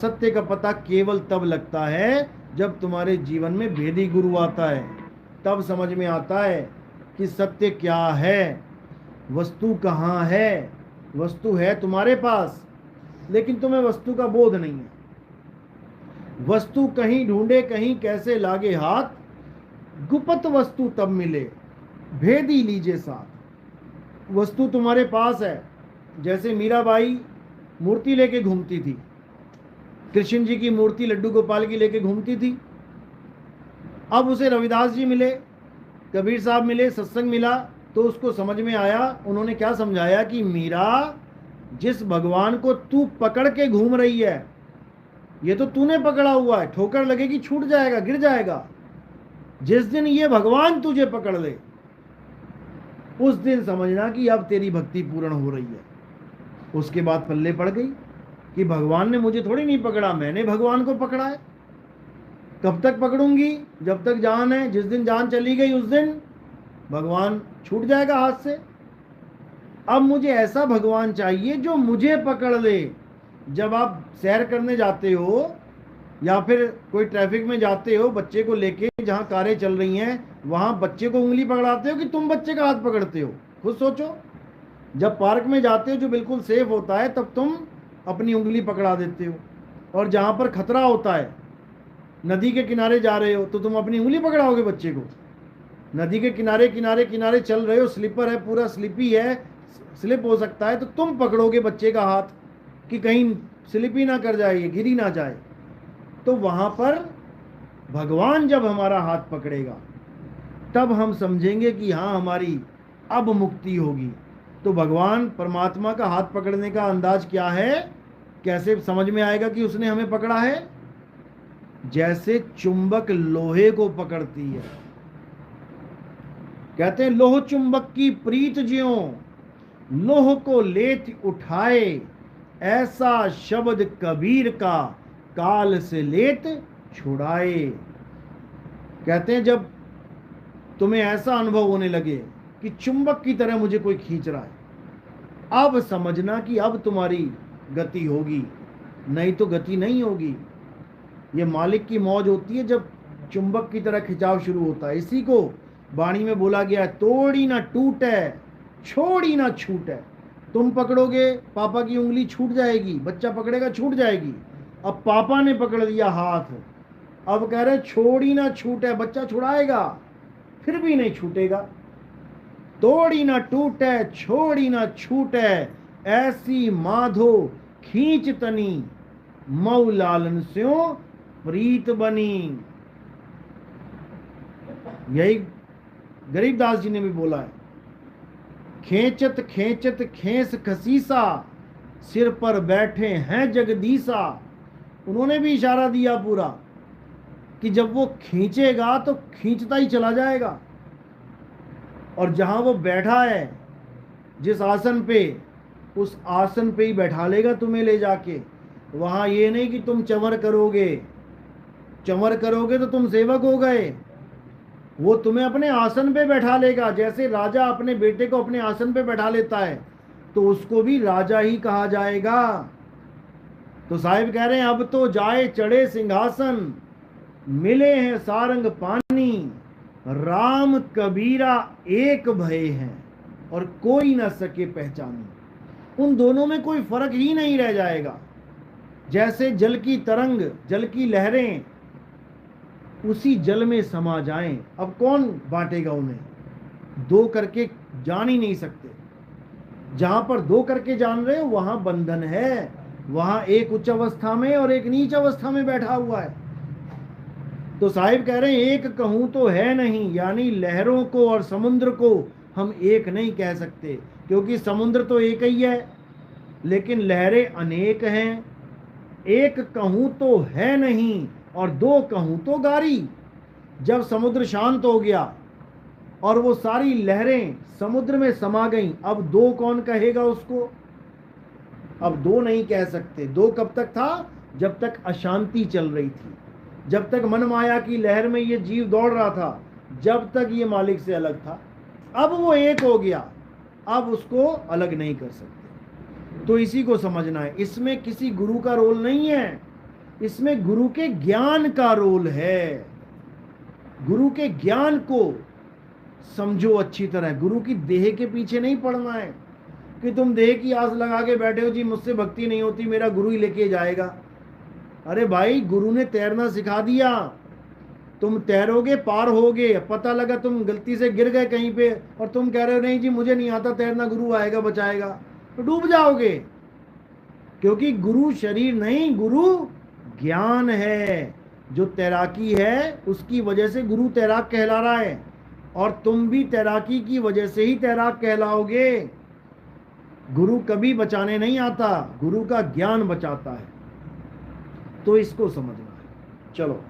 सत्य का पता केवल तब लगता है जब तुम्हारे जीवन में भेदी गुरु आता है, तब समझ में आता है कि सत्य क्या है, वस्तु कहाँ है। वस्तु है तुम्हारे पास, लेकिन तुम्हें वस्तु का बोध नहीं है। वस्तु कहीं ढूंढे कहीं कैसे लागे हाथ, गुप्त वस्तु तब मिले भेदी लीजे साथ। वस्तु तुम्हारे पास है, जैसे मीराबाई मूर्ति लेके घूमती थी, कृष्ण जी की मूर्ति लड्डू गोपाल की लेके घूमती थी। अब उसे रविदास जी मिले, कबीर साहब मिले, सत्संग मिला, तो उसको समझ में आया। उन्होंने क्या समझाया कि मीरा, जिस भगवान को तू पकड़ के घूम रही है, ये तो तूने पकड़ा हुआ है, ठोकर लगेगी छूट जाएगा, गिर जाएगा। जिस दिन ये भगवान तुझे पकड़ ले, उस दिन समझना कि अब तेरी भक्ति पूर्ण हो रही है। उसके बाद पल्ले पड़ गई कि भगवान ने मुझे थोड़ी नहीं पकड़ा, मैंने भगवान को पकड़ा है। कब तक पकड़ूंगी? जब तक जान है। जिस दिन जान चली गई उस दिन भगवान छूट जाएगा हाथ से। अब मुझे ऐसा भगवान चाहिए जो मुझे पकड़ ले। जब आप सैर करने जाते हो या फिर कोई ट्रैफिक में जाते हो बच्चे को लेके, जहां कारें चल रही हैं, वहां बच्चे को उंगली पकड़ाते हो कि तुम बच्चे का हाथ पकड़ते हो? खुद सोचो। जब पार्क में जाते हो जो बिल्कुल सेफ होता है, तब तुम अपनी उंगली पकड़ा देते हो। और जहां पर खतरा होता है, नदी के किनारे जा रहे हो, तो तुम अपनी उंगली पकड़ाओगे बच्चे को? नदी के किनारे किनारे किनारे चल रहे हो, स्लीपर है, पूरा स्लिपी है, स्लिप हो सकता है, तो तुम पकड़ोगे बच्चे का हाथ कि कहीं स्लिप ही ना कर जाए, ये गिरी ना जाए। तो वहां पर भगवान जब हमारा हाथ पकड़ेगा, तब हम समझेंगे कि हाँ, हमारी अब मुक्ति होगी। तो भगवान परमात्मा का हाथ पकड़ने का अंदाज क्या है, कैसे समझ में आएगा कि उसने हमें पकड़ा है? जैसे चुंबक लोहे को पकड़ती है। कहते हैं लोह चुंबक की प्रीत ज्यों, लोह को लेत उठाए, ऐसा शब्द कबीर का काल से लेत छुड़ाए। कहते हैं जब तुम्हें ऐसा अनुभव होने लगे कि चुंबक की तरह मुझे कोई खींच रहा है, अब समझना कि अब तुम्हारी गति होगी, नहीं तो गति नहीं होगी। ये मालिक की मौज होती है जब चुंबक की तरह खिंचाव शुरू होता है। इसी को वाणी में बोला गया, तोड़ी ना टूटे, छोड़ी ना छूटे। तुम पकड़ोगे पापा की उंगली छूट जाएगी, बच्चा पकड़ेगा छूट जाएगी। अब पापा ने पकड़ लिया हाथ, अब कह रहे छोड़ी ना छूटे, बच्चा छुड़ाएगा फिर भी नहीं छूटेगा। तोड़ी ना टूटे, छोड़ी ना छूटे, ऐसी माधो खींच तनी, मऊ लालन स्यों प्रीत बनी। यही गरीबदास जी ने भी बोला है, खेचत खेचत खेस खसीसा, सिर पर बैठे हैं जगदीसा। उन्होंने भी इशारा दिया पूरा कि जब वो खींचेगा तो खींचता ही चला जाएगा। और जहां वो बैठा है जिस आसन पे, उस आसन पे ही बैठा लेगा तुम्हें ले जाके। वहां ये नहीं कि तुम चंवर करोगे, चंवर करोगे तो तुम सेवक हो गए। वो तुम्हें अपने आसन पे बैठा लेगा। जैसे राजा अपने बेटे को अपने आसन पे बैठा लेता है, तो उसको भी राजा ही कहा जाएगा। तो साहिब कह रहे हैं, अब तो जाए चढ़े सिंहासन, मिले हैं सारंग पानी, राम कबीरा एक भय हैं, और कोई न सके पहचानी। उन दोनों में कोई फर्क ही नहीं रह जाएगा। जैसे जल की तरंग, जल की लहरें उसी जल में समा जाएं, अब कौन बांटेगा उन्हें? दो करके जान ही नहीं सकते। जहां पर दो करके जान रहे हो वहां बंधन है। वहां एक उच्च अवस्था में और एक नीच अवस्था में बैठा हुआ है। तो साहिब कह रहे हैं, एक कहूं तो है नहीं, यानी लहरों को और समुद्र को हम एक नहीं कह सकते, क्योंकि समुद्र तो एक ही है लेकिन लहरें अनेक हैं। एक कहूं तो है नहीं और दो कहूं तो गारी। जब समुद्र शांत हो गया और वो सारी लहरें समुद्र में समा गईं, अब दो कौन कहेगा उसको? अब दो नहीं कह सकते। दो कब तक था? जब तक अशांति चल रही थी, जब तक मन माया की लहर में ये जीव दौड़ रहा था, जब तक ये मालिक से अलग था। अब वो एक हो गया, अब उसको अलग नहीं कर सकते। तो इसी को समझना है, इसमें किसी गुरु का रोल नहीं है। इसमें गुरु के ज्ञान का रोल है। गुरु के ज्ञान को समझो अच्छी तरह। गुरु की देह के पीछे नहीं पड़ना है कि तुम देह की आस लगा के बैठे हो, जी मुझसे भक्ति नहीं होती, मेरा गुरु ही लेके जाएगा। अरे भाई, गुरु ने तैरना सिखा दिया, तुम तैरोगे, पार होगे। पता लगा तुम गलती से गिर गए कहीं पे और तुम कह रहे हो नहीं जी मुझे नहीं आता तैरना, गुरु आएगा बचाएगा, तो डूब जाओगे। क्योंकि गुरु शरीर नहीं, गुरु ज्ञान है। जो तैराकी है उसकी वजह से गुरु तैराक कहला रहा है, और तुम भी तैराकी की वजह से ही तैराक कहलाओगे। गुरु कभी बचाने नहीं आता, गुरु का ज्ञान बचाता है। तो इसको समझना है। चलो।